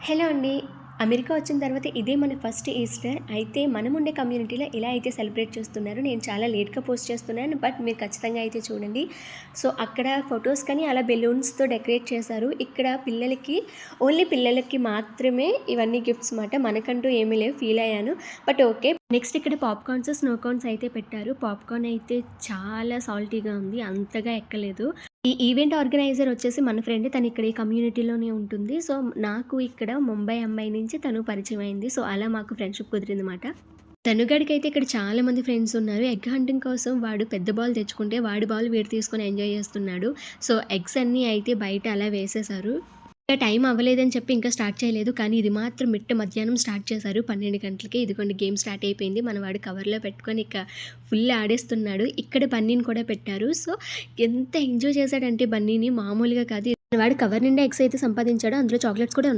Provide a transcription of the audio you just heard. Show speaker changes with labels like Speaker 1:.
Speaker 1: Hello అండి. America వచ్చిన తర్వాత ఇదే మన ఫస్ట్ ఈస్టర్. అయితే మనముండే కమ్యూనిటీలో ఎలా అయితే సెలబ్రేట్ చేస్తున్నారో నేను చాలా లేట్‌గా పోస్ట్ చేస్తున్నాను. బట్ మీరు ఖచ్చితంగా అయితే చూడండి. సో, అక్కడ ఫోటోస్ కానీ అలా బెలూన్స్‌తో డెకరేట్ చేశారు. ఇక్కడ పిల్లలకి ఓన్లీ పిల్లలకి మాత్రమే ఇవన్నీ గిఫ్ట్స్ మాట. మనకంటూ ఏమీ లేవు. ఫీల్ అయ్యాను. But okay. నెక్స్ట్ ఇక్కడ పాప్‌కార్న్స్, స్నో కార్న్స్ అయితే పెట్టారు. పాప్‌కార్న్ అయితే చాలా సాల్టీగా ఉంది. అంతగా ఎక్కలేదు. ఈ ఈవెంట్ ఆర్గనైజర్ వచ్చేసి మన ఫ్రెండ్. తను ఇక్కడ ఈ కమ్యూనిటీలోనే ఉంటుంది. సో, నాకు ఇక్కడ ముంబై అమ్మాయి నుంచి తను పరిచయం అయింది. సో, అలా మాకు ఫ్రెండ్‌షిప్ కుదిరిందన్నమాట. తనుగాడికైతే ఇక్కడ చాలా మంది ఫ్రెండ్స్ ఉన్నారు. ఎగ్ హంటింగ్ కోసం వాడు పెద్ద బాల్ తెచ్చుకుంటే వాడి బాల్ వీడు తీసుకొని ఎంజాయ్ చేస్తున్నాడు. సో, ఎగ్స్ అన్నీ అయితే బయట అలా వేసేశారు. ఇంకా టైం అవ్వలేదని చెప్పి ఇంకా స్టార్ట్ చేయలేదు. కానీ ఇది మాత్రం మిట్ట మధ్యాహ్నం స్టార్ట్ చేశారు 12 గంటలకి. ఇదిగోండి గేమ్ స్టార్ట్ అయిపోయింది. మనవాడు కవర్‌లో పెట్టుకొని ఇక ఫుల్ ఆడేస్తున్నాడు. ఇక్కడ బన్నీని కూడా పెట్టారు. సో, ఎంత ఎంజాయ్ చేశాడంటే బన్నీని మామూలుగా కాదు. వాడు కవర్ నిండా ఎగ్స్ అయితే సంపాదించాడు. అందులో చాక్లెట్స్ కూడా ఉన్నాయి.